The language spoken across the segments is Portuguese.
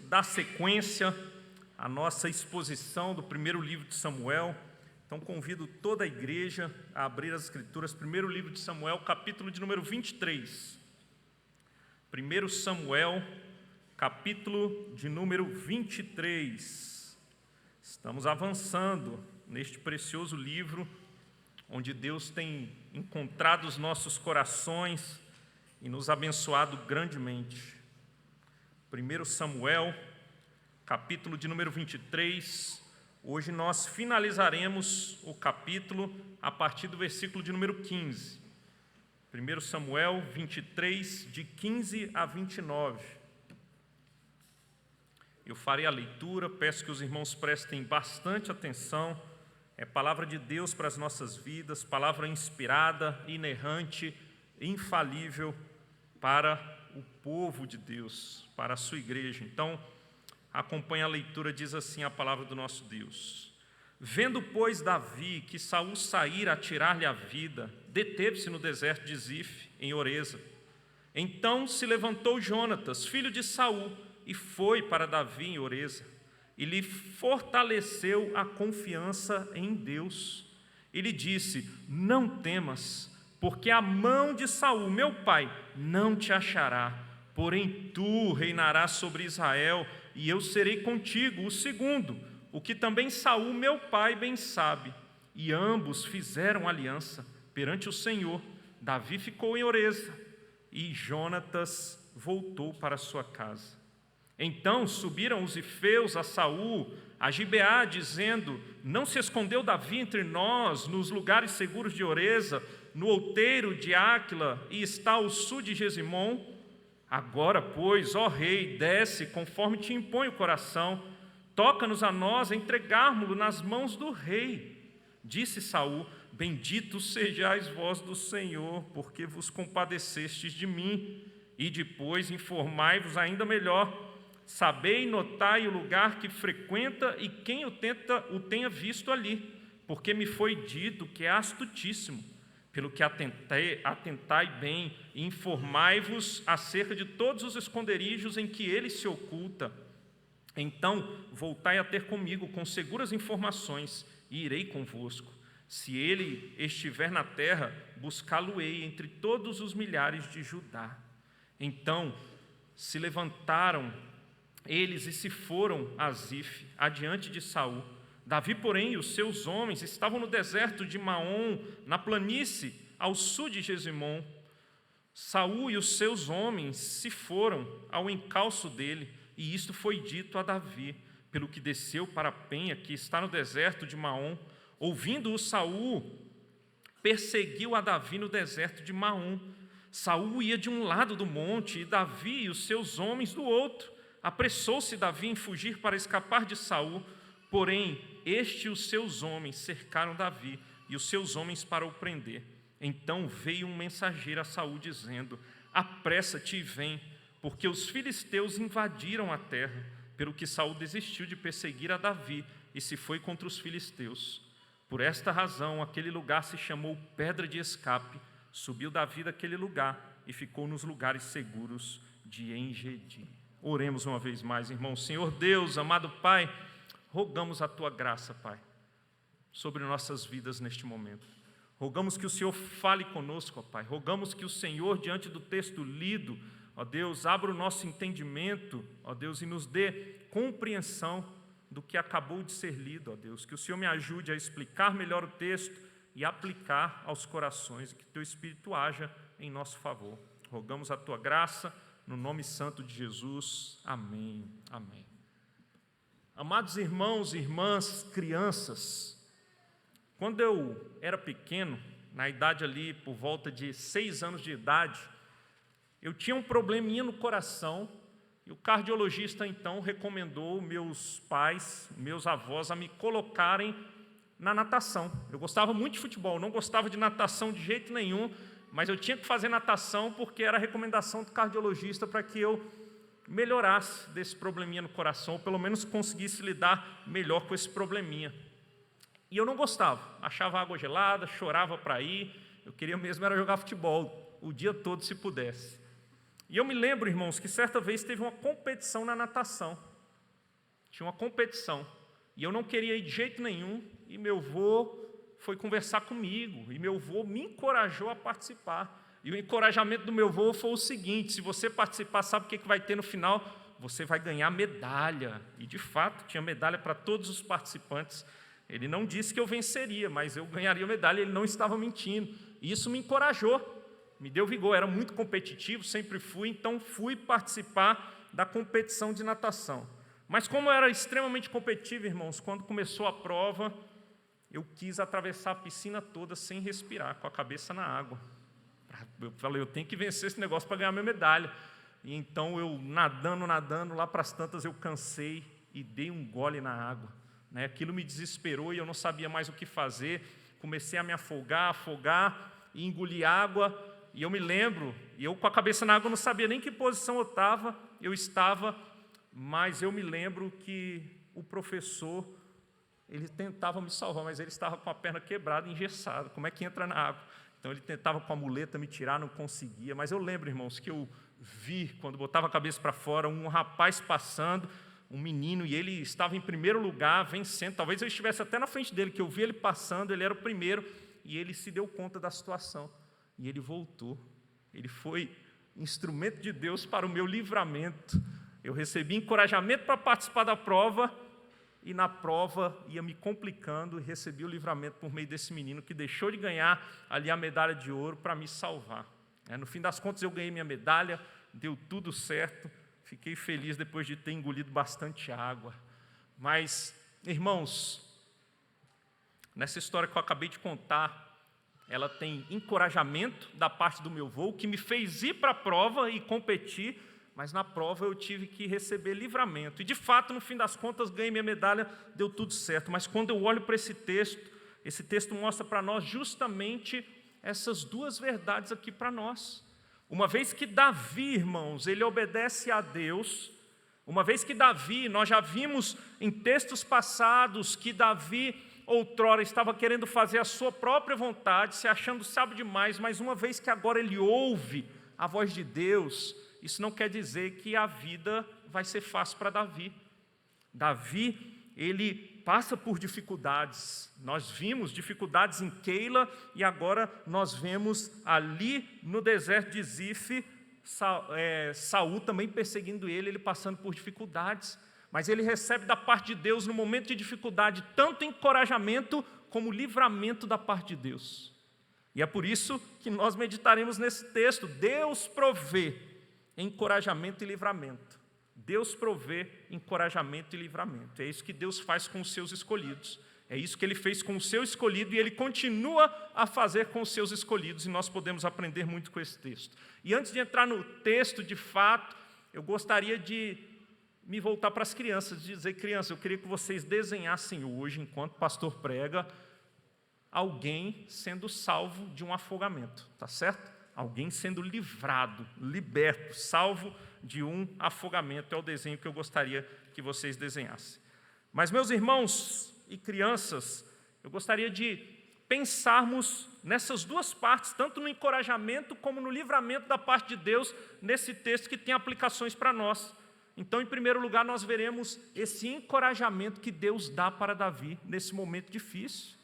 dar sequência à nossa exposição do primeiro livro de Samuel. Então convido toda a igreja a abrir as escrituras, primeiro livro de Samuel, capítulo de número 23. 1 Samuel, capítulo de número 23. Estamos avançando neste precioso livro, onde Deus tem encontrado os nossos corações e nos abençoado grandemente. 1 Samuel, capítulo de número 23. Hoje nós finalizaremos o capítulo a partir do versículo de número 15. 1 Samuel 23, de 15 a 29. Eu farei a leitura, peço que os irmãos prestem bastante atenção. É palavra de Deus para as nossas vidas, palavra inspirada, inerrante, infalível para o povo de Deus, para a sua igreja. Então, acompanhe a leitura, diz assim a palavra do nosso Deus. Vendo, pois, Davi que Saul saíra a tirar-lhe a vida, deteve-se no deserto de Zif, em Oreza. Então se levantou Jonatas, filho de Saul, e foi para Davi em Oreza, e lhe fortaleceu a confiança em Deus. E lhe disse: não temas, porque a mão de Saul, meu pai, não te achará, porém tu reinarás sobre Israel, e eu serei contigo. O segundo, o que também Saul, meu pai, bem sabe. E ambos fizeram aliança perante o Senhor. Davi ficou em Oreza, e Jonatas voltou para sua casa. Então subiram os ifeus a Saul, a Gibeá, dizendo: não se escondeu Davi entre nós, nos lugares seguros de Oreza, no outeiro de Áquila, e está ao sul de Gesimom? Agora, pois, ó rei, desce, conforme te impõe o coração, toca-nos a nós entregarmo-lo nas mãos do rei. Disse Saul: bendito sejais vós do Senhor, porque vos compadecestes de mim, e depois informai-vos ainda melhor. Sabei e notai o lugar que frequenta e quem o tenha visto ali, porque me foi dito que é astutíssimo. Pelo que atentai bem e informai-vos acerca de todos os esconderijos em que ele se oculta. Então voltai a ter comigo com seguras informações e irei convosco. Se ele estiver na terra, buscá-lo-ei entre todos os milhares de Judá. Então se levantaram eles e se foram a Zif, adiante de Saul. Davi, porém, e os seus homens estavam no deserto de Maom, na planície, ao sul de Gesimom. Saul e os seus homens se foram ao encalço dele, e isto foi dito a Davi, pelo que desceu para a penha, que está no deserto de Maom. Ouvindo-o Saul, perseguiu a Davi no deserto de Maom. Saul ia de um lado do monte, e Davi e os seus homens do outro. Apressou-se Davi em fugir para escapar de Saul, porém este e os seus homens cercaram Davi, e os seus homens para o prender. Então veio um mensageiro a Saul dizendo: apressa-te e vem, porque os filisteus invadiram a terra. Pelo que Saul desistiu de perseguir a Davi e se foi contra os filisteus. Por esta razão aquele lugar se chamou Pedra de Escape. Subiu Davi daquele lugar e ficou nos lugares seguros de En-Gedi. Oremos uma vez mais, irmãos. Senhor Deus, amado Pai, rogamos a Tua graça, Pai, sobre nossas vidas neste momento. Rogamos que o Senhor fale conosco, ó Pai. Rogamos que o Senhor, diante do texto lido, ó Deus, abra o nosso entendimento, ó Deus, e nos dê compreensão do que acabou de ser lido, ó Deus. Que o Senhor me ajude a explicar melhor o texto e aplicar aos corações, e que Teu Espírito haja em nosso favor. Rogamos a Tua graça, no nome santo de Jesus, amém, amém. Amados irmãos e irmãs, crianças, quando eu era pequeno, na idade ali por volta de 6 anos de idade, eu tinha um probleminha no coração, e o cardiologista então recomendou meus pais, meus avós, a me colocarem na natação. Eu gostava muito de futebol, não gostava de natação de jeito nenhum, mas eu tinha que fazer natação porque era a recomendação do cardiologista para que eu melhorasse desse probleminha no coração, ou pelo menos conseguisse lidar melhor com esse probleminha. E eu não gostava, achava água gelada, chorava para ir, eu queria mesmo era jogar futebol o dia todo se pudesse. E eu me lembro, irmãos, que certa vez teve uma competição na natação. Tinha uma competição. E eu não queria ir de jeito nenhum, e meu avô foi conversar comigo, e meu avô me encorajou a participar. E o encorajamento do meu avô foi o seguinte: se você participar, sabe o que vai ter no final? Você vai ganhar medalha. E de fato, tinha medalha para todos os participantes. Ele não disse que eu venceria, mas eu ganharia medalha, ele não estava mentindo. E isso me encorajou, me deu vigor. Era muito competitivo, sempre fui, então fui participar da competição de natação. Mas como eu era extremamente competitivo, irmãos, quando começou a prova, eu quis atravessar a piscina toda sem respirar, com a cabeça na água. Eu falei, eu tenho que vencer esse negócio para ganhar minha medalha. E então eu nadando, lá para as tantas eu cansei e dei um gole na água. Aquilo me desesperou e eu não sabia mais o que fazer. Comecei a me afogar e engolir água. E eu me lembro, e eu com a cabeça na água eu não sabia nem que posição eu estava, mas eu me lembro que o professor, ele tentava me salvar, mas ele estava com a perna quebrada, engessada. Como é que entra na água? Então ele tentava com a muleta me tirar, não conseguia. Mas eu lembro, irmãos, que eu vi, quando botava a cabeça para fora, um rapaz passando, um menino, e ele estava em primeiro lugar, vencendo. Talvez eu estivesse até na frente dele, que eu vi ele passando, ele era o primeiro, e ele se deu conta da situação. E ele voltou. Ele foi instrumento de Deus para o meu livramento. Eu recebi encorajamento para participar da prova, e na prova ia me complicando, e recebi o livramento por meio desse menino, que deixou de ganhar ali a medalha de ouro para me salvar. No fim das contas, eu ganhei minha medalha, deu tudo certo, fiquei feliz depois de ter engolido bastante água. Mas, irmãos, nessa história que eu acabei de contar, ela tem encorajamento da parte do meu avô, que me fez ir para a prova e competir, mas na prova eu tive que receber livramento. E, de fato, no fim das contas, ganhei minha medalha, deu tudo certo. Mas quando eu olho para esse texto mostra para nós justamente essas duas verdades aqui para nós. Uma vez que Davi, irmãos, ele obedece a Deus, uma vez que Davi, nós já vimos em textos passados que Davi outrora estava querendo fazer a sua própria vontade, se achando sábio demais, mas uma vez que agora ele ouve a voz de Deus, isso não quer dizer que a vida vai ser fácil para Davi. Davi, ele passa por dificuldades. Nós vimos dificuldades em Keila e agora nós vemos ali no deserto de Zif, Saul também perseguindo ele passando por dificuldades. Mas ele recebe da parte de Deus, no momento de dificuldade, tanto encorajamento como livramento da parte de Deus. E é por isso que nós meditaremos nesse texto. Deus provê encorajamento e livramento. Deus provê encorajamento e livramento. É isso que Deus faz com os seus escolhidos. É isso que Ele fez com o seu escolhido e Ele continua a fazer com os seus escolhidos. E nós podemos aprender muito com esse texto. E antes de entrar no texto, de fato, eu gostaria de me voltar para as crianças, dizer, crianças, eu queria que vocês desenhassem hoje, enquanto o pastor prega, alguém sendo salvo de um afogamento, tá certo? Alguém sendo livrado, liberto, salvo de um afogamento, é o desenho que eu gostaria que vocês desenhassem. Mas, meus irmãos e crianças, eu gostaria de pensarmos nessas duas partes, tanto no encorajamento como no livramento da parte de Deus, nesse texto que tem aplicações para nós. Então, em primeiro lugar, nós veremos esse encorajamento que Deus dá para Davi nesse momento difícil.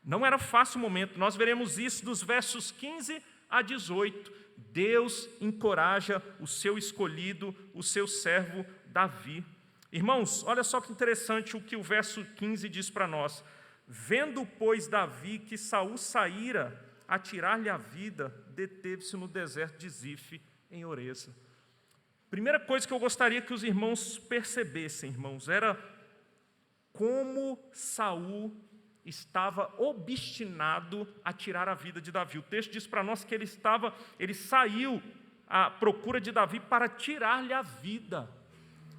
Não era fácil o momento, nós veremos isso dos versos 15 a 18. Deus encoraja o seu escolhido, o seu servo Davi. Irmãos, olha só que interessante o que o verso 15 diz para nós. Vendo, pois, Davi que Saul saíra a tirar-lhe a vida, deteve-se no deserto de Zif, em Oreza. Primeira coisa que eu gostaria que os irmãos percebessem, irmãos, era como Saul estava obstinado a tirar a vida de Davi. O texto diz para nós que ele saiu à procura de Davi para tirar-lhe a vida.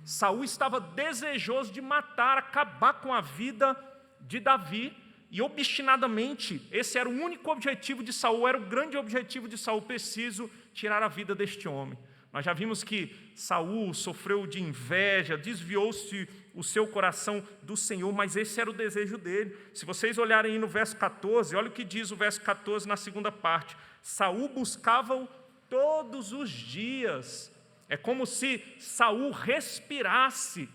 Saul estava desejoso de matar, acabar com a vida de Davi, e obstinadamente, esse era o único objetivo de Saul, era o grande objetivo de Saul, preciso tirar a vida deste homem. Nós já vimos que Saul sofreu de inveja, desviou-se o seu coração do Senhor, mas esse era o desejo dele. Se vocês olharem aí no verso 14, olha o que diz o verso 14 na segunda parte. Saul buscava-o todos os dias. É como se Saul respirasse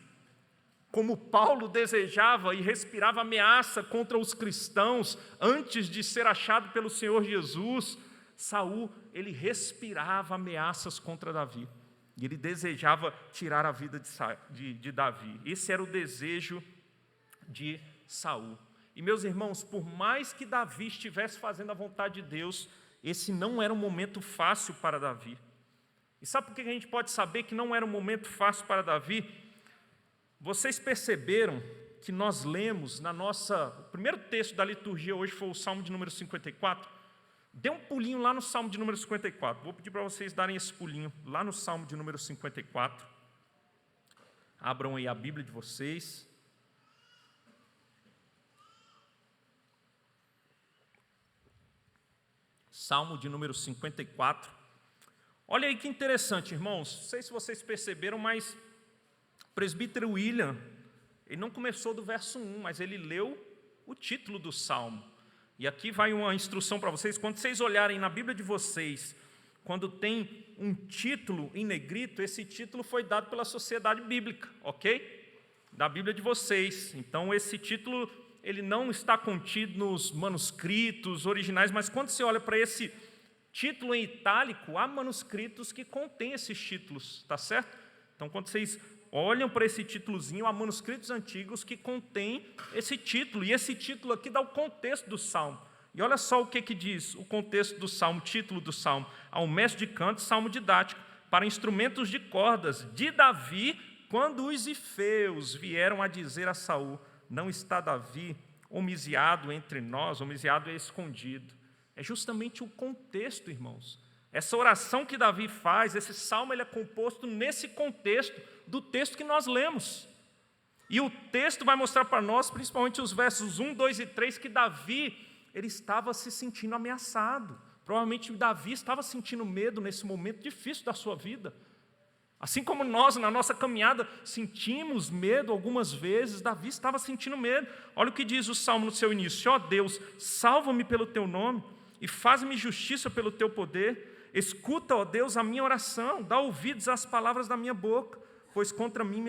como Paulo desejava e respirava ameaça contra os cristãos antes de ser achado pelo Senhor Jesus, Saul, ele respirava ameaças contra Davi. E ele desejava tirar a vida de Davi. Esse era o desejo de Saul. E, meus irmãos, por mais que Davi estivesse fazendo a vontade de Deus, esse não era um momento fácil para Davi. E sabe por que a gente pode saber que não era um momento fácil para Davi? Vocês perceberam que nós lemos o primeiro texto da liturgia hoje foi o Salmo de número 54? Dê um pulinho lá no Salmo de número 54. Vou pedir para vocês darem esse pulinho lá no Salmo de número 54. Abram aí a Bíblia de vocês. Salmo de número 54. Olha aí que interessante, irmãos. Não sei se vocês perceberam, mas o presbítero William, ele não começou do verso 1, mas ele leu o título do Salmo. E aqui vai uma instrução para vocês. Quando vocês olharem na Bíblia de vocês, quando tem um título em negrito, esse título foi dado pela Sociedade Bíblica, ok? Da Bíblia de vocês. Então, esse título, ele não está contido nos manuscritos originais, mas quando você olha para esse título em itálico, há manuscritos que contêm esses títulos, tá certo? Então, quando vocês olham para esse títulozinho, há manuscritos antigos que contêm esse título, e esse título aqui dá o contexto do Salmo. E olha só o que diz o contexto do Salmo, o título do Salmo: ao mestre de canto, salmo didático, para instrumentos de cordas, de Davi, quando os ifeus vieram a dizer a Saul: não está Davi homiziado entre nós? Homiziado é escondido. É justamente o contexto, irmãos. Essa oração que Davi faz, esse salmo, ele é composto nesse contexto do texto que nós lemos. E o texto vai mostrar para nós, principalmente os versos 1, 2 e 3, que Davi, ele estava se sentindo ameaçado. Provavelmente Davi estava sentindo medo nesse momento difícil da sua vida. Assim como nós, na nossa caminhada, sentimos medo algumas vezes, Davi estava sentindo medo. Olha o que diz o salmo no seu início: ó Deus, salva-me pelo teu nome e faz-me justiça pelo teu poder. Escuta, ó Deus, a minha oração, dá ouvidos às palavras da minha boca, pois contra mim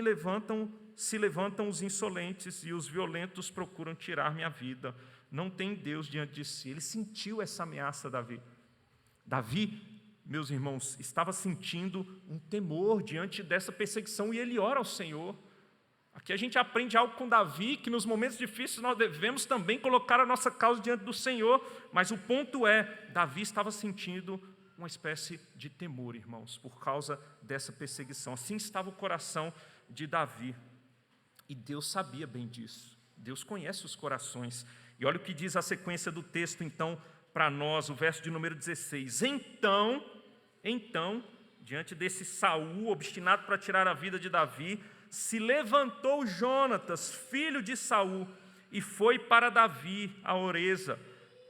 se levantam os insolentes e os violentos procuram tirar minha vida. Não tem Deus diante de si. Ele sentiu essa ameaça, Davi. Davi, meus irmãos, estava sentindo um temor diante dessa perseguição e ele ora ao Senhor. Aqui a gente aprende algo com Davi, que nos momentos difíceis nós devemos também colocar a nossa causa diante do Senhor, mas o ponto é, Davi estava sentindo uma espécie de temor, irmãos, por causa dessa perseguição. Assim estava o coração de Davi. E Deus sabia bem disso. Deus conhece os corações. E olha o que diz a sequência do texto, então, para nós, o verso de número 16. Então, diante desse Saul, obstinado para tirar a vida de Davi, se levantou Jonatas, filho de Saul, e foi para Davi, a Oreza,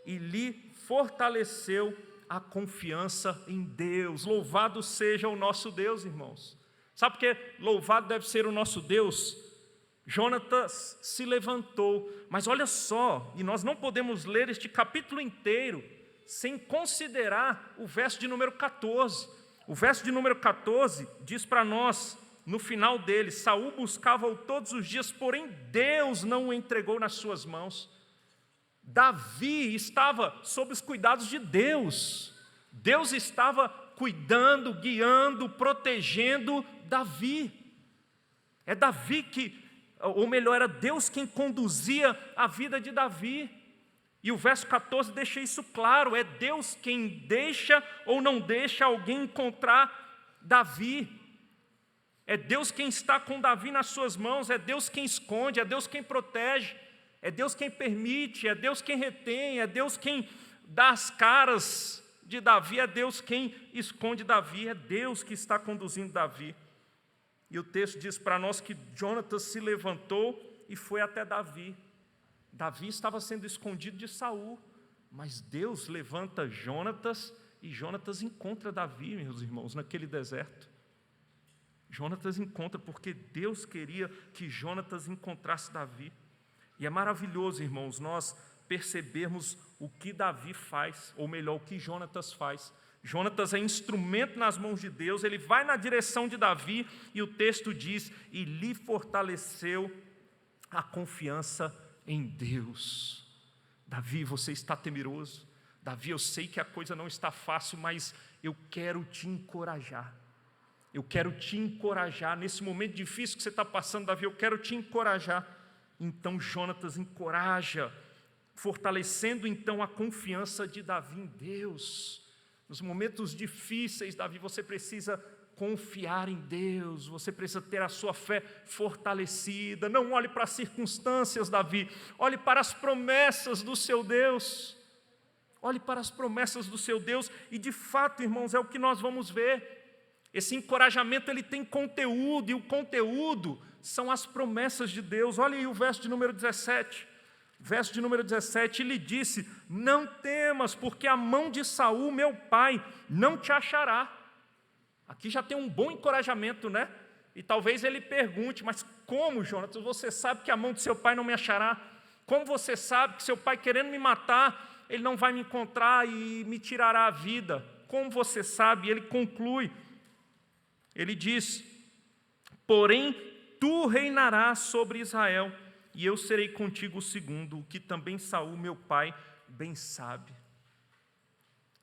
e lhe fortaleceu a confiança em Deus. Louvado seja o nosso Deus, irmãos. Sabe por que louvado deve ser o nosso Deus? Jonatas se levantou, mas olha só, e nós não podemos ler este capítulo inteiro sem considerar o verso de número 14. O verso de número 14 diz para nós, no final dele: Saul buscava-o todos os dias, porém Deus não o entregou nas suas mãos. Davi estava sob os cuidados de Deus. Deus estava cuidando, guiando, protegendo Davi. É Davi que, ou melhor, era Deus quem conduzia a vida de Davi. E o verso 14 deixa isso claro: é Deus quem deixa ou não deixa alguém encontrar Davi. É Deus quem está com Davi nas suas mãos, é Deus quem esconde, é Deus quem protege, é Deus quem permite, é Deus quem retém, é Deus quem dá as caras de Davi, é Deus quem esconde Davi, é Deus que está conduzindo Davi. E o texto diz para nós que Jonatas se levantou e foi até Davi. Davi estava sendo escondido de Saul, mas Deus levanta Jonatas e Jonatas encontra Davi, meus irmãos, naquele deserto. Jonatas encontra porque Deus queria que Jonatas encontrasse Davi. E é maravilhoso, irmãos, nós percebermos o que Davi faz, ou melhor, o que Jonatas faz. Jonatas é instrumento nas mãos de Deus, ele vai na direção de Davi, e o texto diz: e lhe fortaleceu a confiança em Deus. Davi, você está temeroso. Davi, eu sei que a coisa não está fácil, mas eu quero te encorajar. Eu quero te encorajar nesse momento difícil que você está passando, Davi, eu quero te encorajar. Então Jonatas encoraja, fortalecendo então a confiança de Davi em Deus. Nos momentos difíceis, Davi, você precisa confiar em Deus, você precisa ter a sua fé fortalecida. Não olhe para as circunstâncias, Davi, olhe para as promessas do seu Deus. Olhe para as promessas do seu Deus, e de fato, irmãos, é o que nós vamos ver. Esse encorajamento, ele tem conteúdo, e o conteúdo são as promessas de Deus. Olha aí o verso de número 17. Verso de número 17, ele disse: não temas, porque a mão de Saul, meu pai, não te achará. Aqui já tem um bom encorajamento, né? E talvez ele pergunte: mas como, Jonatas, você sabe que a mão de seu pai não me achará? Como você sabe que seu pai, querendo me matar, ele não vai me encontrar e me tirará a vida? Como você sabe? E ele conclui, ele diz: porém, tu reinarás sobre Israel, e eu serei contigo o segundo, o que também Saul, meu pai, bem sabe.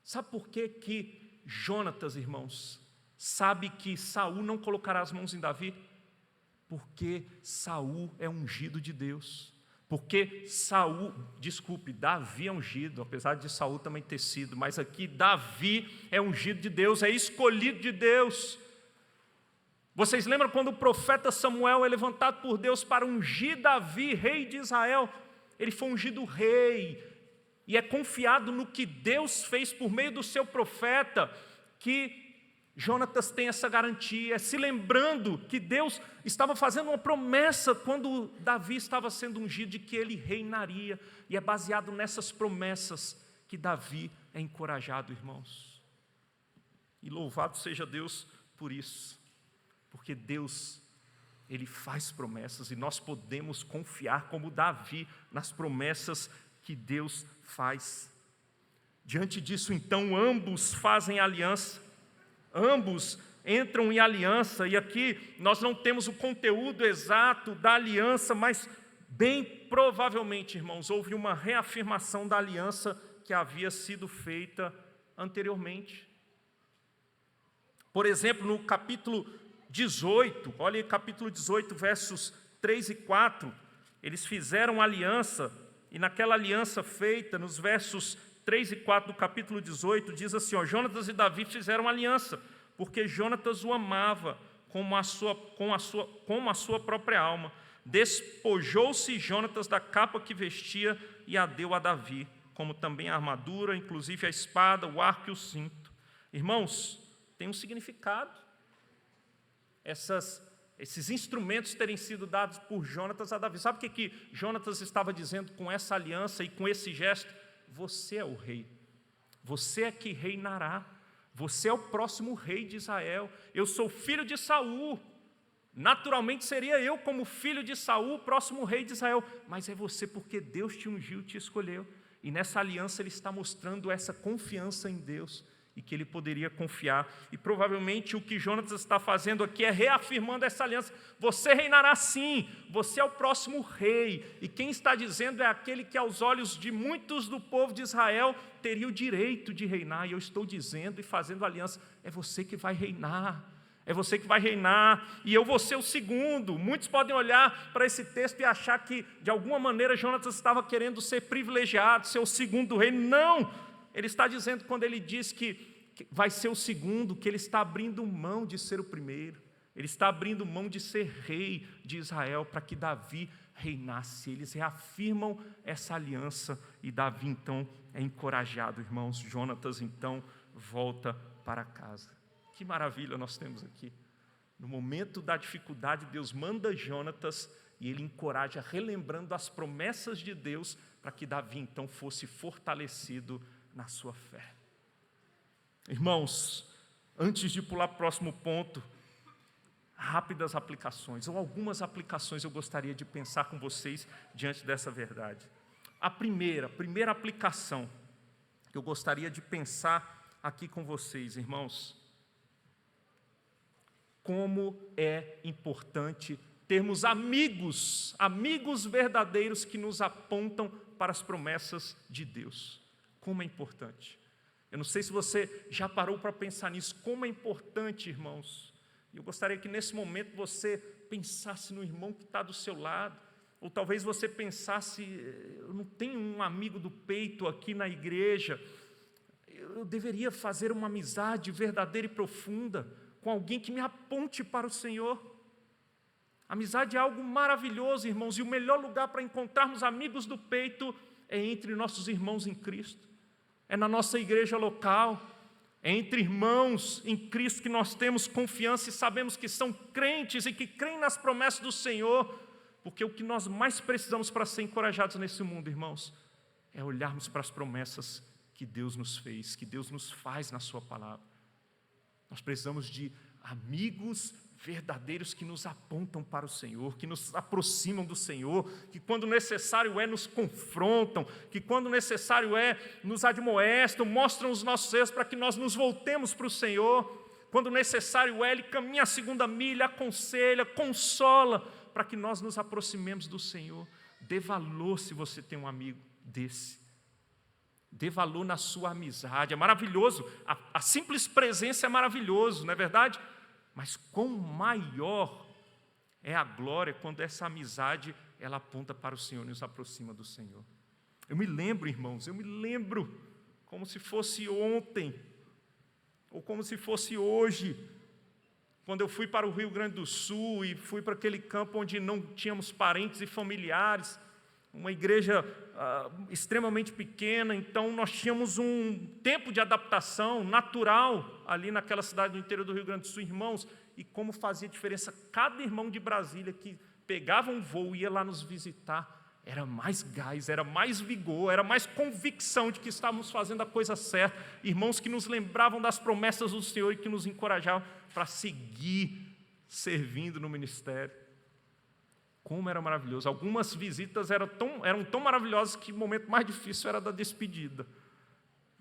Sabe por que Jonatas, irmãos, sabe que Saul não colocará as mãos em Davi? Porque Saul é ungido de Deus. Porque Davi é ungido, apesar de Saul também ter sido, mas aqui Davi é ungido de Deus, é escolhido de Deus. Vocês lembram quando o profeta Samuel é levantado por Deus para ungir Davi, rei de Israel? Ele foi ungido rei, e é confiado no que Deus fez por meio do seu profeta, que Jonatas tem essa garantia, se lembrando que Deus estava fazendo uma promessa quando Davi estava sendo ungido, de que ele reinaria, e é baseado nessas promessas que Davi é encorajado, irmãos. E louvado seja Deus por isso, porque Deus, Ele faz promessas, e nós podemos confiar como Davi nas promessas que Deus faz. Diante disso, então, ambos fazem aliança, ambos entram em aliança, e aqui nós não temos o conteúdo exato da aliança, mas bem provavelmente, irmãos, houve uma reafirmação da aliança que havia sido feita anteriormente. Por exemplo, no capítulo 18, olha aí, capítulo 18, versos 3 e 4, eles fizeram aliança, e naquela aliança feita, nos versos 3 e 4 do capítulo 18, diz assim, ó: Jonatas e Davi fizeram aliança, porque Jonatas o amava como a sua própria alma. Despojou-se Jonatas da capa que vestia e a deu a Davi, como também a armadura, inclusive a espada, o arco e o cinto. Irmãos, tem um significado esses instrumentos terem sido dados por Jonatas a Davi. Sabe o que Jonatas estava dizendo com essa aliança e com esse gesto? Você é o rei, você é que reinará, você é o próximo rei de Israel. Eu sou filho de Saul, naturalmente seria eu, como filho de Saul, o próximo rei de Israel, mas é você, porque Deus te ungiu, te escolheu. E nessa aliança ele está mostrando essa confiança em Deus, e que ele poderia confiar. E provavelmente o que Jonatas está fazendo aqui é reafirmando essa aliança. Você reinará sim, você é o próximo rei, e quem está dizendo é aquele que aos olhos de muitos do povo de Israel teria o direito de reinar, e eu estou dizendo e fazendo aliança, é você que vai reinar, é você que vai reinar, e eu vou ser o segundo. Muitos podem olhar para esse texto e achar que de alguma maneira Jonatas estava querendo ser privilegiado, ser o segundo rei. Não! Ele está dizendo, quando ele diz que vai ser o segundo, que ele está abrindo mão de ser o primeiro. Ele está abrindo mão de ser rei de Israel para que Davi reinasse. Eles reafirmam essa aliança e Davi então é encorajado, irmãos. Jonatas então volta para casa. Que maravilha nós temos aqui. No momento da dificuldade, Deus manda Jonatas e ele encoraja, relembrando as promessas de Deus, para que Davi então fosse fortalecido na sua fé. Irmãos, antes de pular para o próximo ponto, rápidas aplicações, ou algumas aplicações eu gostaria de pensar com vocês diante dessa verdade. A primeira aplicação que eu gostaria de pensar aqui com vocês, irmãos, como é importante termos amigos, amigos verdadeiros que nos apontam para as promessas de Deus. Como é importante. Eu não sei se você já parou para pensar nisso, como é importante, irmãos. Eu gostaria que nesse momento você pensasse no irmão que está do seu lado, ou talvez você pensasse, eu não tenho um amigo do peito aqui na igreja, eu deveria fazer uma amizade verdadeira e profunda com alguém que me aponte para o Senhor. Amizade é algo maravilhoso, irmãos, e o melhor lugar para encontrarmos amigos do peito é entre nossos irmãos em Cristo, é na nossa igreja local, é entre irmãos em Cristo que nós temos confiança e sabemos que são crentes e que creem nas promessas do Senhor, porque o que nós mais precisamos para ser encorajados nesse mundo, irmãos, é olharmos para as promessas que Deus nos fez, que Deus nos faz na sua palavra. Nós precisamos de amigos verdadeiros que nos apontam para o Senhor, que nos aproximam do Senhor, que quando necessário é nos confrontam, que quando necessário é nos admoestam, mostram os nossos erros para que nós nos voltemos para o Senhor, quando necessário é Ele caminha a segunda milha, aconselha, consola, para que nós nos aproximemos do Senhor. Dê valor se você tem um amigo desse. Dê valor na sua amizade, é maravilhoso, a simples presença é maravilhoso, não é verdade? Mas quão maior é a glória quando essa amizade ela aponta para o Senhor e nos aproxima do Senhor. Eu me lembro, irmãos, como se fosse ontem, ou como se fosse hoje, quando eu fui para o Rio Grande do Sul e fui para aquele campo onde não tínhamos parentes e familiares, uma igreja extremamente pequena, então nós tínhamos um tempo de adaptação natural ali naquela cidade do interior do Rio Grande do Sul, irmãos, e como fazia diferença cada irmão de Brasília que pegava um voo e ia lá nos visitar, era mais gás, era mais vigor, era mais convicção de que estávamos fazendo a coisa certa, irmãos que nos lembravam das promessas do Senhor e que nos encorajavam para seguir servindo no ministério. Como era maravilhoso. Algumas visitas eram tão maravilhosas que o momento mais difícil era da despedida.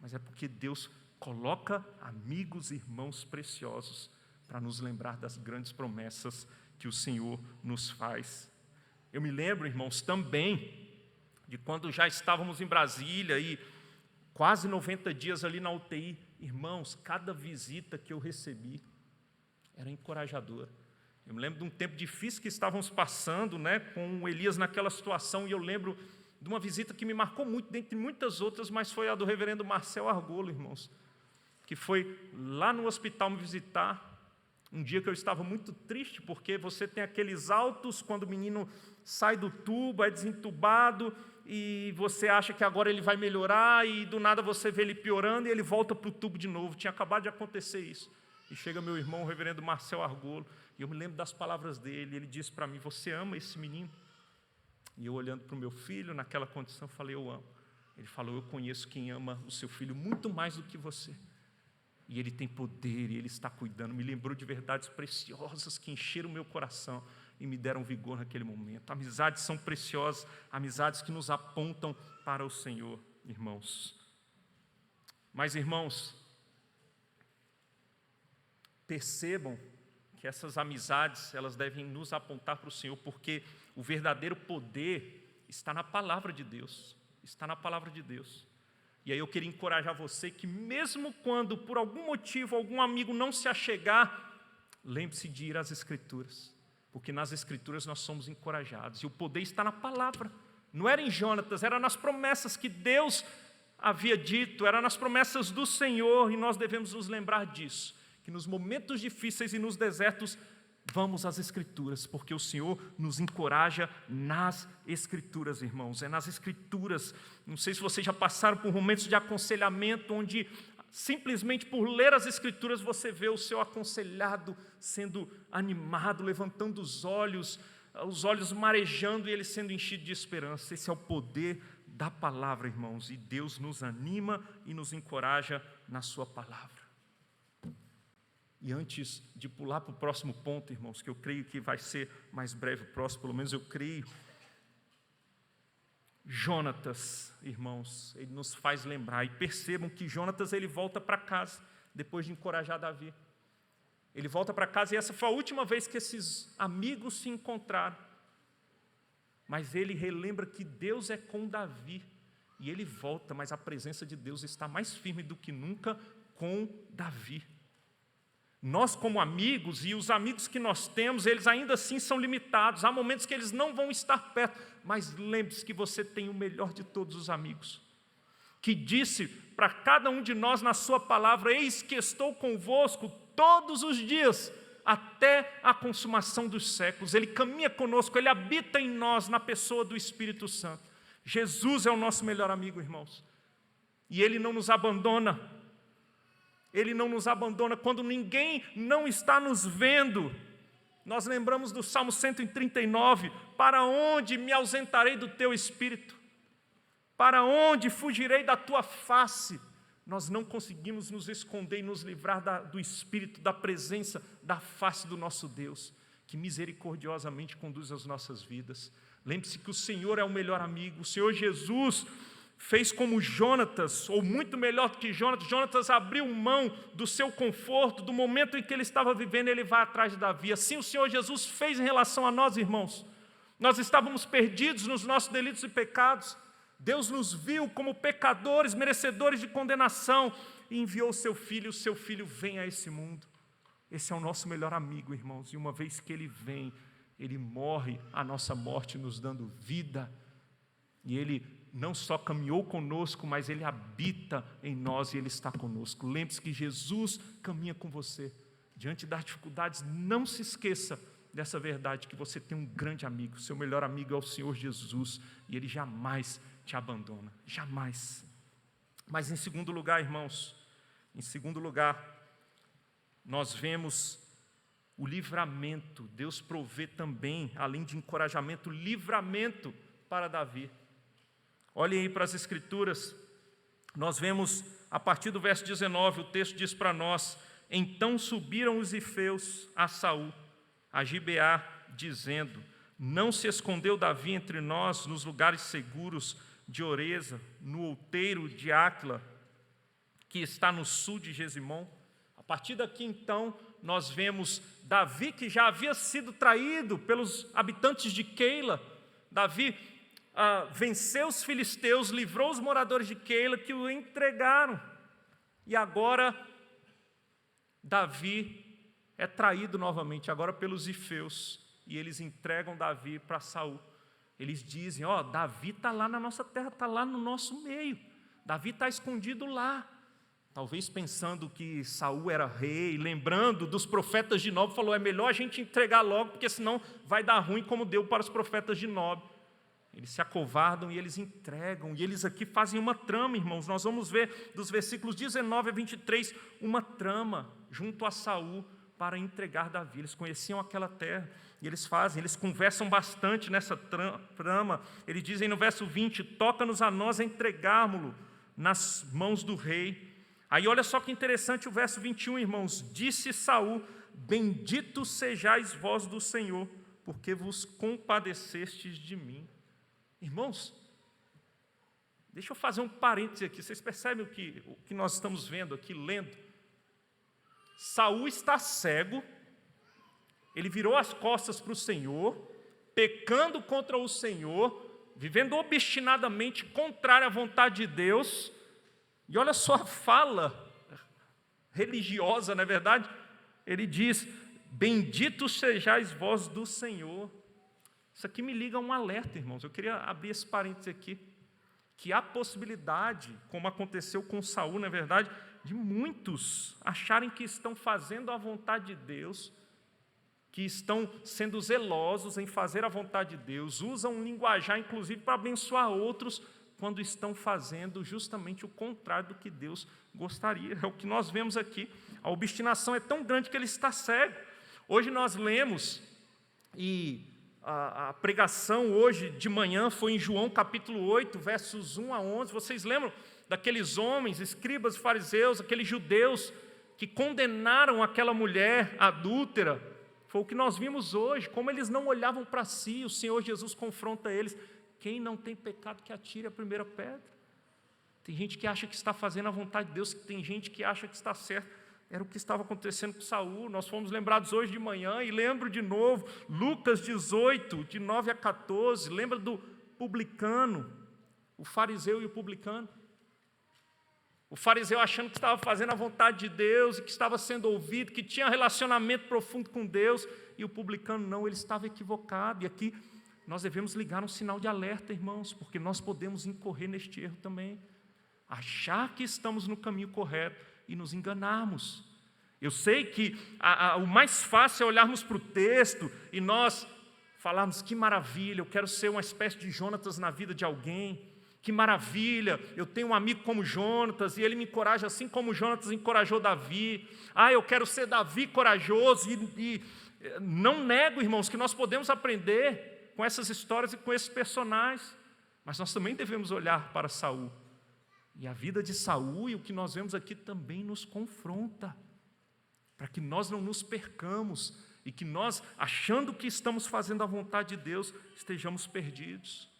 Mas é porque Deus coloca amigos e irmãos preciosos para nos lembrar das grandes promessas que o Senhor nos faz. Eu me lembro, irmãos, também de quando já estávamos em Brasília e quase 90 dias ali na UTI. Irmãos, cada visita que eu recebi era encorajadora. Eu me lembro de um tempo difícil que estávamos passando, com o Elias naquela situação, e eu lembro de uma visita que me marcou muito, dentre muitas outras, mas foi a do reverendo Marcel Argolo, irmãos, que foi lá no hospital me visitar, um dia que eu estava muito triste, porque você tem aqueles altos, quando o menino sai do tubo, é desentubado, e você acha que agora ele vai melhorar, e do nada você vê ele piorando, e ele volta para o tubo de novo. Tinha acabado de acontecer isso. E chega meu irmão, o reverendo Marcel Argolo, e eu me lembro das palavras dele, ele disse para mim, você ama esse menino? E eu olhando para o meu filho, naquela condição, falei, eu amo. Ele falou, eu conheço quem ama o seu filho muito mais do que você. E ele tem poder, e ele está cuidando. Me lembrou de verdades preciosas que encheram o meu coração e me deram vigor naquele momento. Amizades são preciosas, amizades que nos apontam para o Senhor, irmãos. Mas, irmãos, percebam que essas amizades, elas devem nos apontar para o Senhor, porque o verdadeiro poder está na palavra de Deus, está na palavra de Deus. E aí eu queria encorajar você que mesmo quando, por algum motivo, algum amigo não se achegar, lembre-se de ir às Escrituras, porque nas Escrituras nós somos encorajados, e o poder está na palavra, não era em Jonatas, era nas promessas que Deus havia dito, era nas promessas do Senhor, e nós devemos nos lembrar disso, que nos momentos difíceis e nos desertos, vamos às Escrituras, porque o Senhor nos encoraja nas Escrituras, irmãos, é nas Escrituras. Não sei se vocês já passaram por momentos de aconselhamento, onde simplesmente por ler as Escrituras você vê o seu aconselhado sendo animado, levantando os olhos marejando e ele sendo enchido de esperança. Esse é o poder da palavra, irmãos, e Deus nos anima e nos encoraja na sua palavra. E antes de pular para o próximo ponto, irmãos, que eu creio que vai ser mais breve o próximo, pelo menos eu creio, Jonatas, irmãos, ele nos faz lembrar, e percebam que Jonatas ele volta para casa, depois de encorajar Davi. Ele volta para casa e essa foi a última vez que esses amigos se encontraram. Mas ele relembra que Deus é com Davi. E ele volta, mas a presença de Deus está mais firme do que nunca com Davi. Nós, como amigos, e os amigos que nós temos, eles ainda assim são limitados. Há momentos que eles não vão estar perto. Mas lembre-se que você tem o melhor de todos os amigos, que disse para cada um de nós na sua palavra: eis que estou convosco todos os dias, até a consumação dos séculos. Ele caminha conosco, Ele habita em nós, na pessoa do Espírito Santo. Jesus é o nosso melhor amigo, irmãos. E Ele não nos abandona. Ele não nos abandona quando ninguém não está nos vendo. Nós lembramos do Salmo 139, para onde me ausentarei do teu Espírito? Para onde fugirei da tua face? Nós não conseguimos nos esconder e nos livrar do Espírito, da presença, da face do nosso Deus, que misericordiosamente conduz as nossas vidas. Lembre-se que o Senhor é o melhor amigo. O Senhor Jesus fez como Jonatas, ou muito melhor do que Jonatas. Jonatas abriu mão do seu conforto, do momento em que ele estava vivendo, ele vai atrás de Davi. Assim o Senhor Jesus fez em relação a nós, irmãos. Nós estávamos perdidos nos nossos delitos e pecados. Deus nos viu como pecadores, merecedores de condenação, e enviou o seu filho vem a esse mundo. Esse é o nosso melhor amigo, irmãos, e uma vez que ele vem, ele morre a nossa morte, nos dando vida, e ele não só caminhou conosco, mas ele habita em nós e ele está conosco. Lembre-se que Jesus caminha com você. Diante das dificuldades, não se esqueça dessa verdade, que você tem um grande amigo, seu melhor amigo é o Senhor Jesus, e ele jamais te abandona, jamais. Mas em segundo lugar, irmãos, nós vemos o livramento. Deus provê também, além de encorajamento, livramento para Davi. Olhem aí para as Escrituras, nós vemos a partir do verso 19, o texto diz para nós: então subiram os ifeus a Saul, a Gibeá, dizendo: não se escondeu Davi entre nós nos lugares seguros de Oreza, no outeiro de Áquila, que está no sul de Gesimom. A partir daqui, então, nós vemos Davi, que já havia sido traído pelos habitantes de Keila. Davi venceu os filisteus, livrou os moradores de Keila, que o entregaram. E agora, Davi é traído novamente, agora pelos ifeus, e eles entregam Davi para Saul. Eles dizem: Davi está lá na nossa terra, está lá no nosso meio, Davi está escondido lá. Talvez pensando que Saul era rei, lembrando dos profetas de Nob, falou: é melhor a gente entregar logo, porque senão vai dar ruim como deu para os profetas de Nob. Eles se acovardam e eles entregam, e eles aqui fazem uma trama, irmãos. Nós vamos ver dos versículos 19 a 23, uma trama junto a Saul para entregar Davi. Eles conheciam aquela terra, e eles conversam bastante nessa trama. Eles dizem no verso 20: toca-nos a nós entregarmos-lo nas mãos do rei. Aí olha só que interessante o verso 21, irmãos. Disse Saul: bendito sejais vós do Senhor, porque vos compadecestes de mim. Irmãos, deixa eu fazer um parêntese aqui. Vocês percebem o que nós estamos vendo aqui, lendo? Saul está cego, ele virou as costas para o Senhor, pecando contra o Senhor, vivendo obstinadamente contrário à vontade de Deus. E olha só a fala religiosa, não é verdade? Ele diz: bendito sejais vós do Senhor. Isso aqui me liga a um alerta, irmãos. Eu queria abrir esse parêntese aqui, que há possibilidade, como aconteceu com Saul, na verdade, de muitos acharem que estão fazendo a vontade de Deus, que estão sendo zelosos em fazer a vontade de Deus, usam um linguajar, inclusive, para abençoar outros, quando estão fazendo justamente o contrário do que Deus gostaria. É o que nós vemos aqui. A obstinação é tão grande que ele está cego. Hoje nós lemos, e a pregação hoje de manhã foi em João capítulo 8, versos 1 a 11. Vocês lembram daqueles homens, escribas e fariseus, aqueles judeus que condenaram aquela mulher adúltera? Foi o que nós vimos hoje, como eles não olhavam para si. O Senhor Jesus confronta eles: quem não tem pecado que atire a primeira pedra. Tem gente que acha que está fazendo a vontade de Deus, tem gente que acha que está certo. era o que estava acontecendo com Saul. Nós fomos lembrados hoje de manhã, e lembro de novo, Lucas 18, de 9 a 14, lembra do publicano, o fariseu e o publicano. O fariseu achando que estava fazendo a vontade de Deus, e que estava sendo ouvido, que tinha relacionamento profundo com Deus, e o publicano não, ele estava equivocado. E aqui nós devemos ligar um sinal de alerta, irmãos, porque nós podemos incorrer neste erro também. Achar que estamos no caminho correto e nos enganarmos. Eu sei que o mais fácil é olharmos para o texto e nós falarmos: que maravilha, eu quero ser uma espécie de Jonatas na vida de alguém. Que maravilha, eu tenho um amigo como Jonatas e ele me encoraja assim como Jonatas encorajou Davi. Eu quero ser Davi corajoso. E não nego, irmãos, que nós podemos aprender com essas histórias e com esses personagens, mas nós também devemos olhar para Saul. E a vida de Saul e o que nós vemos aqui também nos confronta, para que nós não nos percamos e que nós, achando que estamos fazendo a vontade de Deus, estejamos perdidos.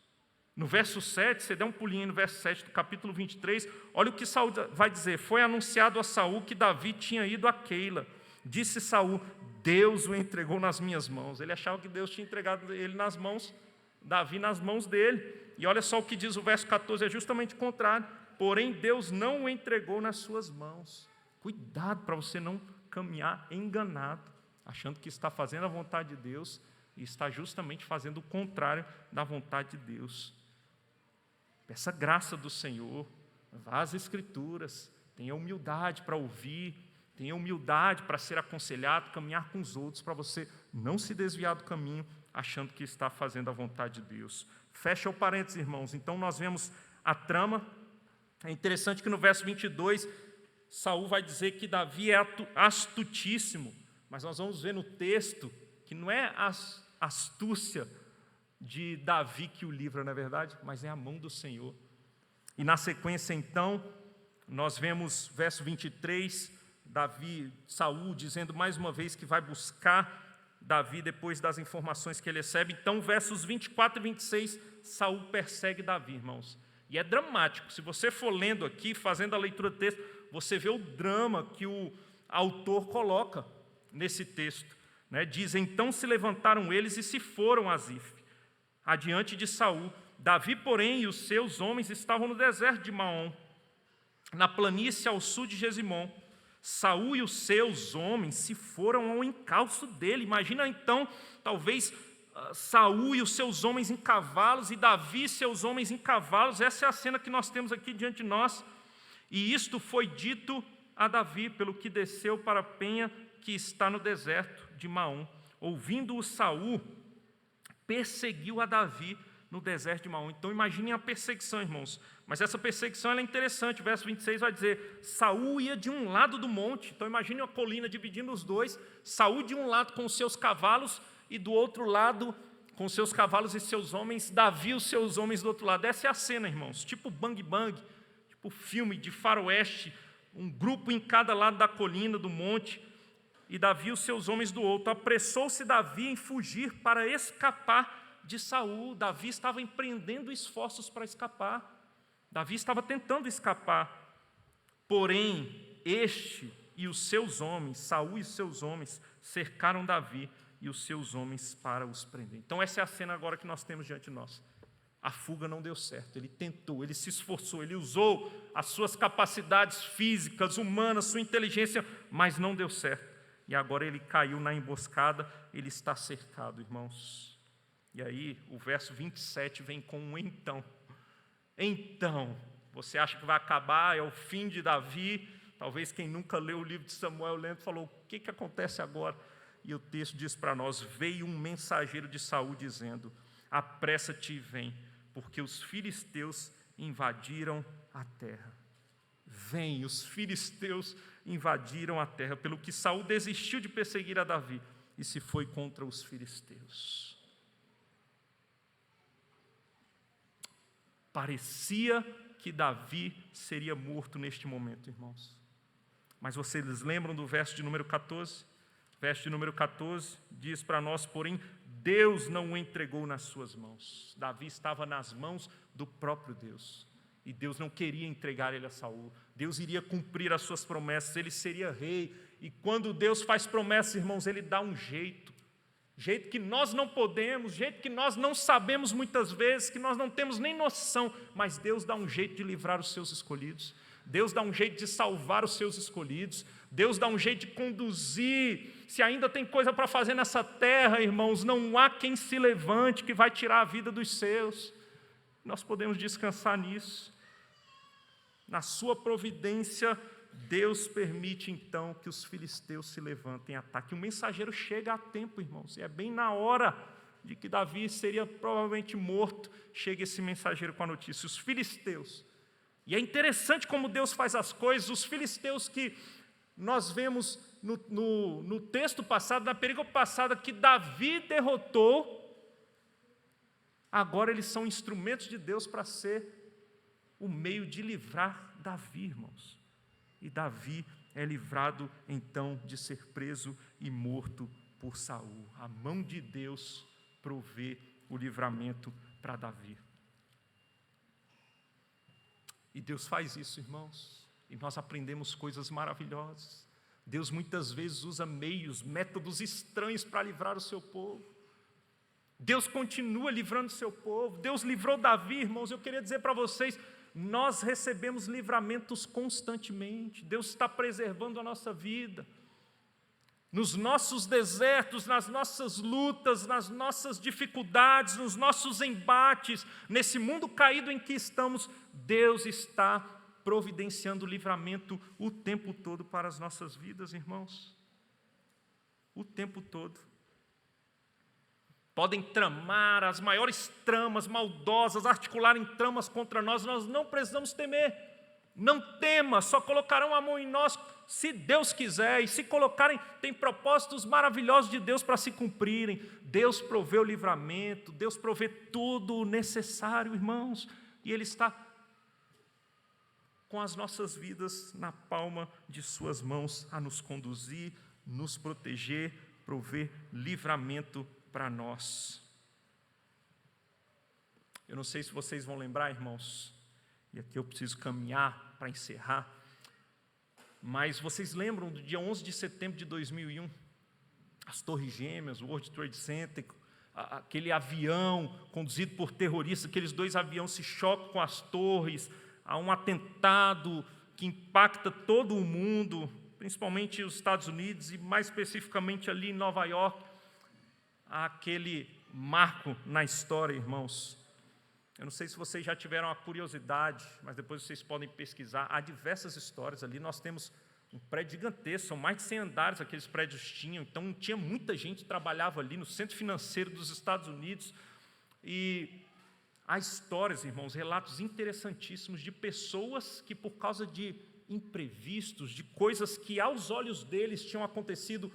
No verso 7, você dá um pulinho no verso 7 do capítulo 23, olha o que Saul vai dizer: foi anunciado a Saul que Davi tinha ido a Keila. Disse Saul: Deus o entregou nas minhas mãos. Ele achava que Deus tinha entregado ele nas mãos, Davi nas mãos dele. E olha só o que diz o verso 14, é justamente o contrário. Porém, Deus não o entregou nas suas mãos. Cuidado para você não caminhar enganado, achando que está fazendo a vontade de Deus e está justamente fazendo o contrário da vontade de Deus. Peça graça do Senhor, vá às Escrituras, tenha humildade para ouvir, tenha humildade para ser aconselhado, caminhar com os outros, para você não se desviar do caminho, achando que está fazendo a vontade de Deus. Fecha o parênteses, irmãos. Então nós vemos a trama. É interessante que no verso 22, Saul vai dizer que Davi é astutíssimo, mas nós vamos ver no texto que não é a astúcia de Davi que o livra, não é verdade? Mas é a mão do Senhor. E na sequência, então, nós vemos verso 23, Saul dizendo mais uma vez que vai buscar Davi depois das informações que ele recebe. Então, versos 24 e 26, Saul persegue Davi, irmãos. E é dramático. Se você for lendo aqui, fazendo a leitura do texto, você vê o drama que o autor coloca nesse texto. Diz: então se levantaram eles e se foram a Zif, adiante de Saul. Davi, porém, e os seus homens estavam no deserto de Maom, na planície ao sul de Gesimom. Saul e os seus homens se foram ao encalço dele. Imagina então, talvez Saul e os seus homens em cavalos e Davi e seus homens em cavalos. Essa é a cena que nós temos aqui diante de nós. E isto foi dito a Davi, pelo que desceu para a penha que está no deserto de Maom. Ouvindo-o Saul, perseguiu a Davi no deserto de Maom. Então imaginem a perseguição, irmãos. Mas essa perseguição ela é interessante. O verso 26 vai dizer: Saul ia de um lado do monte. Então imagine a colina dividindo os dois. Saul de um lado com os seus cavalos e do outro lado com seus cavalos e seus homens, Davi e os seus homens do outro lado. Essa é a cena, irmãos, tipo Bang Bang, tipo filme de faroeste, um grupo em cada lado da colina, do monte, e Davi e os seus homens do outro. Apressou-se Davi em fugir para escapar de Saul. Davi estava empreendendo esforços para escapar. Davi estava tentando escapar. Porém, este e os seus homens, Saul e os seus homens, cercaram Davi e os seus homens para os prender. Então essa é a cena agora que nós temos diante de nós. A fuga não deu certo, ele tentou, ele se esforçou, ele usou as suas capacidades físicas, humanas, sua inteligência, mas não deu certo. E agora ele caiu na emboscada, ele está cercado, irmãos. E aí o verso 27 vem com um então. Então, você acha que vai acabar, é o fim de Davi? Talvez quem nunca leu o livro de Samuel lendo falou: o que acontece agora? E o texto diz para nós: veio um mensageiro de Saul dizendo: apressa-te e vem, porque os filisteus invadiram a terra. Vem, os filisteus invadiram a terra, pelo que Saul desistiu de perseguir a Davi e se foi contra os filisteus. Parecia que Davi seria morto neste momento, irmãos. Mas vocês lembram do verso de número 14? Verso de número 14 diz para nós: porém, Deus não o entregou nas suas mãos. Davi estava nas mãos do próprio Deus. E Deus não queria entregar ele a Saul. Deus iria cumprir as suas promessas, ele seria rei. E quando Deus faz promessas, irmãos, ele dá um jeito. Jeito que nós não podemos, jeito que nós não sabemos muitas vezes, que nós não temos nem noção. Mas Deus dá um jeito de livrar os seus escolhidos. Deus dá um jeito de salvar os seus escolhidos. Deus dá um jeito de conduzir. Se ainda tem coisa para fazer nessa terra, irmãos, não há quem se levante que vai tirar a vida dos seus. Nós podemos descansar nisso. Na sua providência, Deus permite então que os filisteus se levantem e ataquem. O mensageiro chega a tempo, irmãos, e é bem na hora de que Davi seria provavelmente morto, chega esse mensageiro com a notícia. Os filisteus. E é interessante como Deus faz as coisas. Os filisteus que nós vemos no texto passado, na perícope passada, que Davi derrotou, agora eles são instrumentos de Deus para ser o meio de livrar Davi, irmãos. E Davi é livrado, então, de ser preso e morto por Saul. A mão de Deus provê o livramento para Davi. E Deus faz isso, irmãos, e nós aprendemos coisas maravilhosas. Deus muitas vezes usa meios, métodos estranhos para livrar o seu povo. Deus continua livrando o seu povo. Deus livrou Davi, irmãos. Eu queria dizer para vocês, nós recebemos livramentos constantemente. Deus está preservando a nossa vida. Nos nossos desertos, nas nossas lutas, nas nossas dificuldades, nos nossos embates, nesse mundo caído em que estamos, Deus está providenciando livramento o tempo todo para as nossas vidas, irmãos. O tempo todo. Podem tramar as maiores tramas maldosas, articularem tramas contra nós, nós não precisamos temer. Não tema, só colocarão a mão em nós se Deus quiser. E se colocarem, tem propósitos maravilhosos de Deus para se cumprirem. Deus provê o livramento, Deus provê tudo o necessário, irmãos. E Ele está com as nossas vidas na palma de suas mãos a nos conduzir, nos proteger, prover livramento para nós. Eu não sei se vocês vão lembrar, irmãos, e aqui eu preciso caminhar para encerrar, mas vocês lembram do dia 11 de setembro de 2001? As Torres Gêmeas, o World Trade Center, aquele avião conduzido por terroristas, aqueles 2 aviões se chocam com as torres, há um atentado que impacta todo o mundo, principalmente os Estados Unidos e mais especificamente ali em Nova York. Há aquele marco na história, irmãos. Eu não sei se vocês já tiveram a curiosidade, mas depois vocês podem pesquisar. Há diversas histórias ali. Nós temos um prédio gigantesco, são mais de 100 andares aqueles prédios tinham, então tinha muita gente que trabalhava ali no centro financeiro dos Estados Unidos. E há histórias, irmãos, relatos interessantíssimos de pessoas que, por causa de imprevistos, de coisas que aos olhos deles tinham acontecido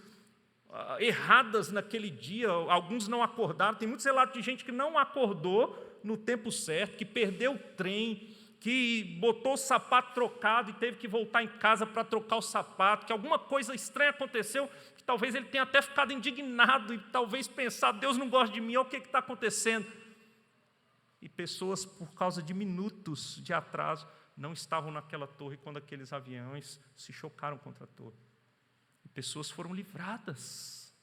erradas naquele dia, alguns não acordaram. Tem muitos relatos de gente que não acordou no tempo certo, que perdeu o trem, que botou o sapato trocado e teve que voltar em casa para trocar o sapato, que alguma coisa estranha aconteceu, que talvez ele tenha até ficado indignado e talvez pensado, Deus não gosta de mim, olha o que está acontecendo. E pessoas, por causa de minutos de atraso, não estavam naquela torre quando aqueles aviões se chocaram contra a torre. Pessoas foram livradas,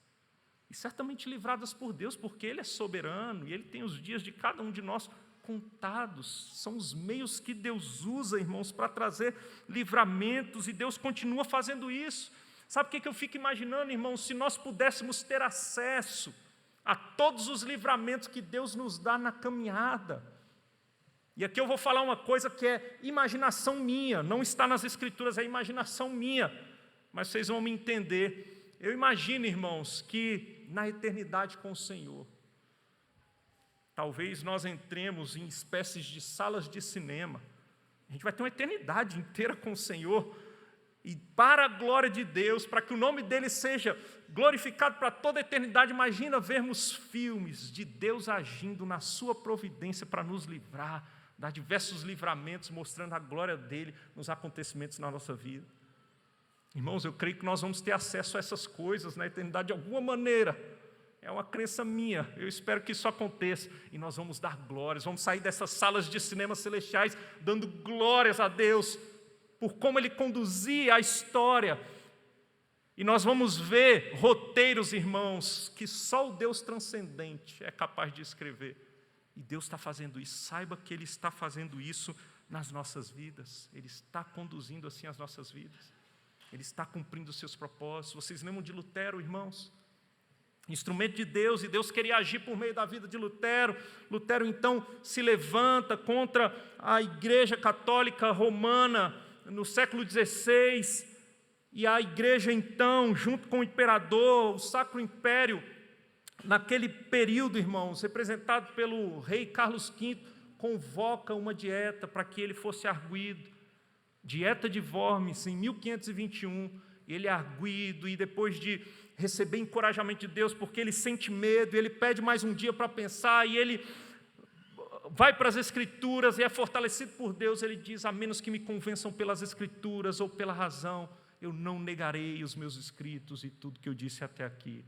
e certamente livradas por Deus, porque Ele é soberano, e Ele tem os dias de cada um de nós contados. São os meios que Deus usa, irmãos, para trazer livramentos, e Deus continua fazendo isso. Sabe o que eu fico imaginando, irmãos? Se nós pudéssemos ter acesso a todos os livramentos que Deus nos dá na caminhada. E aqui eu vou falar uma coisa que é imaginação minha, não está nas Escrituras, é imaginação minha, mas vocês vão me entender. Eu imagino, irmãos, que na eternidade com o Senhor, talvez nós entremos em espécies de salas de cinema. A gente vai ter uma eternidade inteira com o Senhor, e para a glória de Deus, para que o nome dEle seja glorificado para toda a eternidade. Imagina vermos filmes de Deus agindo na sua providência para nos livrar, dar diversos livramentos, mostrando a glória dEle nos acontecimentos na nossa vida. Irmãos, eu creio que nós vamos ter acesso a essas coisas na eternidade de alguma maneira. É uma crença minha, eu espero que isso aconteça. E nós vamos dar glórias, vamos sair dessas salas de cinema celestiais dando glórias a Deus por como Ele conduzia a história. E nós vamos ver roteiros, irmãos, que só o Deus transcendente é capaz de escrever. E Deus está fazendo isso. Saiba que Ele está fazendo isso nas nossas vidas. Ele está conduzindo assim as nossas vidas. Ele está cumprindo os seus propósitos. Vocês lembram de Lutero, irmãos? Instrumento de Deus, e Deus queria agir por meio da vida de Lutero. Lutero, então, se levanta contra a Igreja Católica Romana no século XVI. E a igreja, então, junto com o imperador, o Sacro Império, naquele período, irmãos, representado pelo rei Carlos V, convoca uma dieta para que ele fosse arguido. Dieta de Worms, em 1521, ele é arguido, e depois de receber encorajamento de Deus, porque ele sente medo, ele pede mais um dia para pensar, e ele vai para as Escrituras e é fortalecido por Deus. Ele diz: a menos que me convençam pelas Escrituras ou pela razão, eu não negarei os meus escritos e tudo que eu disse até aqui.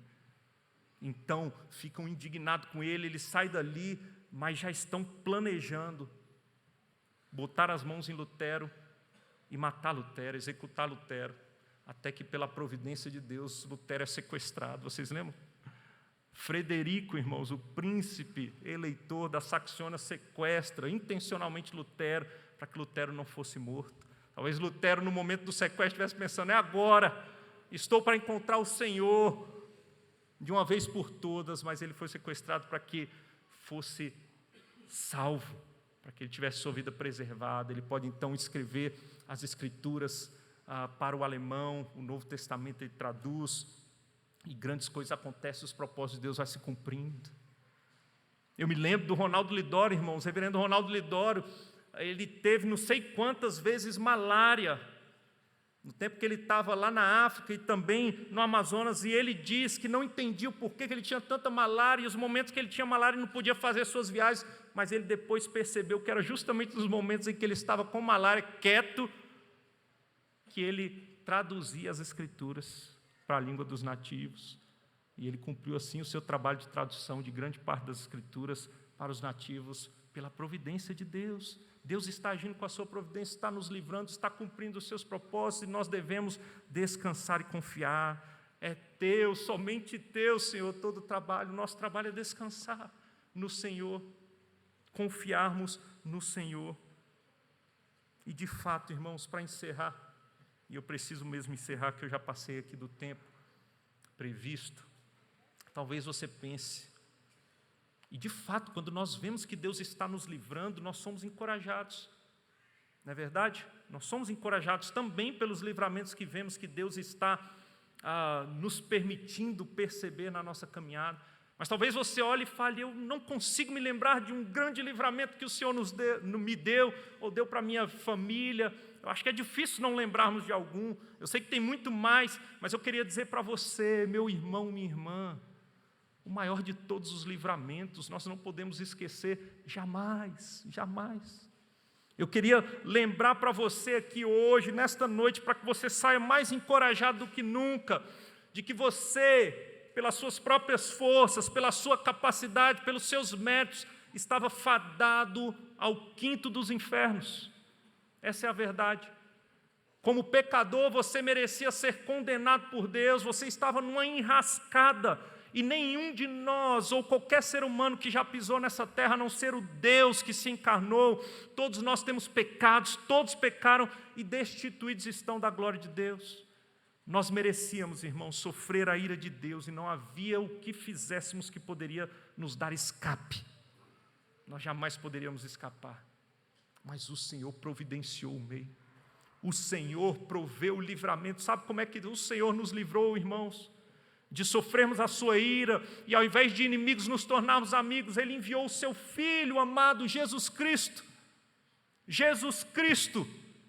Então, ficam indignados com ele, ele sai dali, mas já estão planejando botar as mãos em Lutero e matar Lutero, executar Lutero, até que, pela providência de Deus, Lutero é sequestrado. Vocês lembram? Frederico, irmãos, o príncipe eleitor da Saxônia, sequestra intencionalmente Lutero, para que Lutero não fosse morto. Talvez Lutero, no momento do sequestro, estivesse pensando: é agora, estou para encontrar o Senhor de uma vez por todas, mas ele foi sequestrado para que fosse salvo, para que ele tivesse sua vida preservada. Ele pode então escrever as Escrituras para o alemão, o Novo Testamento ele traduz, e grandes coisas acontecem, os propósitos de Deus vai se cumprindo. Eu me lembro do Ronaldo Lidório, irmãos, reverendo Ronaldo Lidório. Ele teve não sei quantas vezes malária, no tempo que ele estava lá na África e também no Amazonas, e ele diz que não entendia o porquê que ele tinha tanta malária, e os momentos que ele tinha malária não podia fazer suas viagens, mas ele depois percebeu que era justamente nos momentos em que ele estava com malária, quieto, que ele traduzia as Escrituras para a língua dos nativos, e ele cumpriu assim o seu trabalho de tradução de grande parte das Escrituras para os nativos, pela providência de Deus. Deus está agindo com a sua providência, está nos livrando, está cumprindo os seus propósitos, e nós devemos descansar e confiar. É teu, somente teu, Senhor, todo o trabalho. Nosso trabalho é descansar no Senhor, confiarmos no Senhor. E de fato, irmãos, para encerrar, e eu preciso mesmo encerrar, que eu já passei aqui do tempo previsto, talvez você pense, e de fato, quando nós vemos que Deus está nos livrando, nós somos encorajados, não é verdade? Nós somos encorajados também pelos livramentos que vemos que Deus está nos permitindo perceber na nossa caminhada. Mas talvez você olhe e fale: eu não consigo me lembrar de um grande livramento que o Senhor me deu, ou deu para a minha família. Eu acho que é difícil não lembrarmos de algum. Eu sei que tem muito mais, mas eu queria dizer para você, meu irmão, minha irmã, o maior de todos os livramentos, nós não podemos esquecer jamais, jamais. Eu queria lembrar para você aqui hoje, nesta noite, para que você saia mais encorajado do que nunca, de que você, pelas suas próprias forças, pela sua capacidade, pelos seus méritos, estava fadado ao quinto dos infernos. Essa é a verdade. Como pecador, você merecia ser condenado por Deus, você estava numa enrascada, e nenhum de nós, ou qualquer ser humano que já pisou nessa terra, a não ser o Deus que se encarnou, todos nós temos pecados, todos pecaram e destituídos estão da glória de Deus. Nós merecíamos, irmãos, sofrer a ira de Deus, e não havia o que fizéssemos que poderia nos dar escape. Nós jamais poderíamos escapar, mas o Senhor providenciou o meio. O Senhor proveu o livramento. Sabe como é que o Senhor nos livrou, irmãos? De sofrermos a sua ira, e ao invés de inimigos nos tornarmos amigos, Ele enviou o seu Filho amado, Jesus Cristo. Jesus Cristo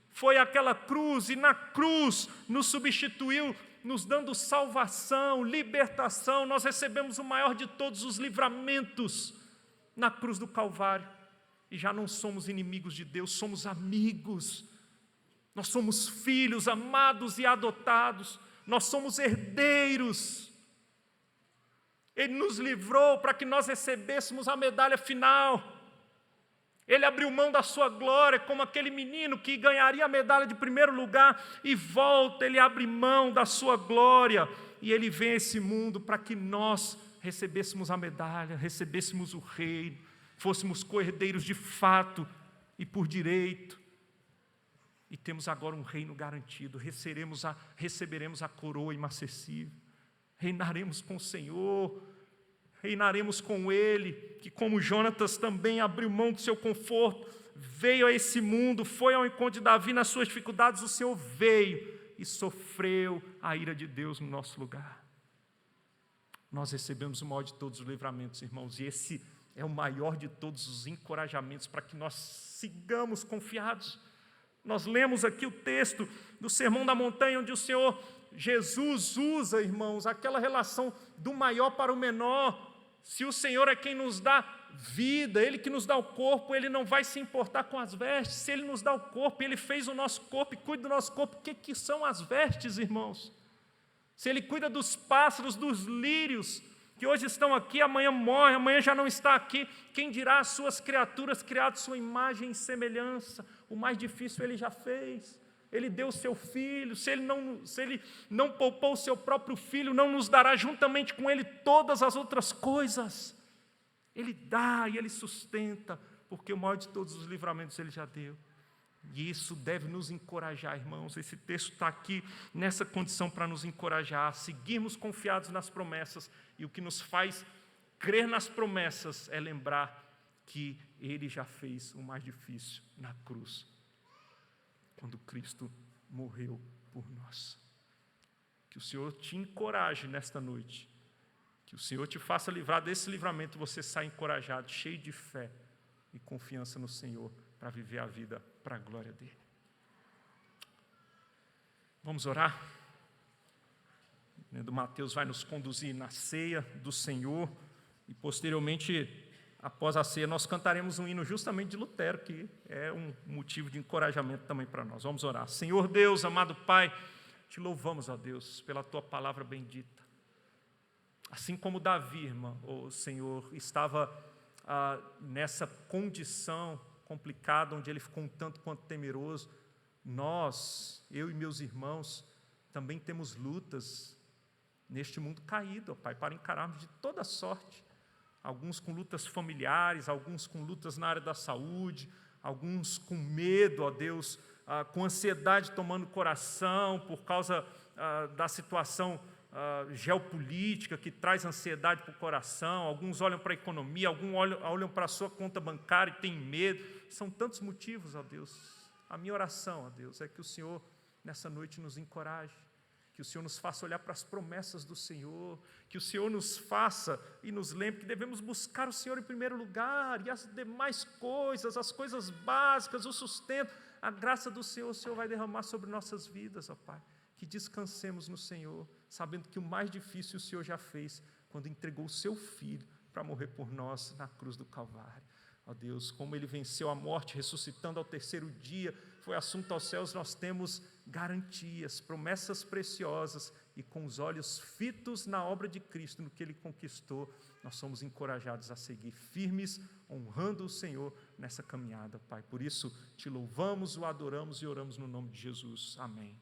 foi àquela cruz, e na cruz nos substituiu, nos dando salvação, libertação. Nós recebemos o maior de todos os livramentos na cruz do Calvário, e já não somos inimigos de Deus, somos amigos. Nós somos filhos amados e adotados, nós somos herdeiros. Ele nos livrou para que nós recebêssemos a medalha final. Ele abriu mão da sua glória, como aquele menino que ganharia a medalha de primeiro lugar, e volta, ele abre mão da sua glória, e ele vem a esse mundo para que nós recebêssemos a medalha, recebêssemos o reino, fôssemos co-herdeiros de fato e por direito. E temos agora um reino garantido, receberemos a coroa imacessível, reinaremos com o Senhor, reinaremos com Ele, que como Jonatas também abriu mão do seu conforto, veio a esse mundo, foi ao encontro de Davi nas suas dificuldades, o Senhor veio e sofreu a ira de Deus no nosso lugar. Nós recebemos o maior de todos os livramentos, irmãos, e esse é o maior de todos os encorajamentos para que nós sigamos confiados. Nós lemos aqui o texto do Sermão da Montanha, onde o Senhor Jesus usa, irmãos, aquela relação do maior para o menor. Se o Senhor é quem nos dá vida, Ele que nos dá o corpo, Ele não vai se importar com as vestes. Se Ele nos dá o corpo, Ele fez o nosso corpo e cuida do nosso corpo, o que são as vestes, irmãos? Se Ele cuida dos pássaros, dos lírios, que hoje estão aqui, amanhã morrem, amanhã já não está aqui, quem dirá as suas criaturas criadas sua imagem e semelhança? O mais difícil Ele já fez. Ele deu o seu filho, se ele não poupou o seu próprio filho, não nos dará juntamente com ele todas as outras coisas. Ele dá e Ele sustenta, porque o maior de todos os livramentos Ele já deu. E isso deve nos encorajar, irmãos. Esse texto está aqui nessa condição para nos encorajar a seguirmos confiados nas promessas, e o que nos faz crer nas promessas é lembrar que Ele já fez o mais difícil na cruz, quando Cristo morreu por nós. Que o Senhor te encoraje nesta noite, que o Senhor te faça livrar desse livramento, você sai encorajado, cheio de fé e confiança no Senhor, para viver a vida para a glória dEle. Vamos orar? O Mateus vai nos conduzir na ceia do Senhor, e posteriormente, após a ceia, nós cantaremos um hino justamente de Lutero, que é um motivo de encorajamento também para nós. Vamos orar. Senhor Deus, amado Pai, te louvamos, ó Deus, pela Tua palavra bendita. Assim como Davi, irmão, o Senhor, estava nessa condição complicada, onde ele ficou um tanto quanto temeroso, nós, eu e meus irmãos, também temos lutas neste mundo caído, ó Pai, para encararmos de toda sorte. Alguns com lutas familiares, alguns com lutas na área da saúde, alguns com medo, ó Deus, com ansiedade tomando o coração por causa da situação geopolítica que traz ansiedade para o coração. Alguns olham para a economia, alguns olham para a sua conta bancária e têm medo. São tantos motivos, ó Deus. A minha oração, ó Deus, é que o Senhor nessa noite nos encoraje, que o Senhor nos faça olhar para as promessas do Senhor, que o Senhor nos faça e nos lembre que devemos buscar o Senhor em primeiro lugar, e as demais coisas, as coisas básicas, o sustento, a graça do Senhor, o Senhor vai derramar sobre nossas vidas, ó Pai. Que descansemos no Senhor, sabendo que o mais difícil o Senhor já fez, quando entregou o seu Filho para morrer por nós na cruz do Calvário. Ó Deus, como Ele venceu a morte, ressuscitando ao terceiro dia, foi assunto aos céus, nós temos garantias, promessas preciosas, e com os olhos fitos na obra de Cristo, no que Ele conquistou, nós somos encorajados a seguir firmes, honrando o Senhor nessa caminhada, Pai. Por isso, te louvamos, o adoramos e oramos no nome de Jesus. Amém.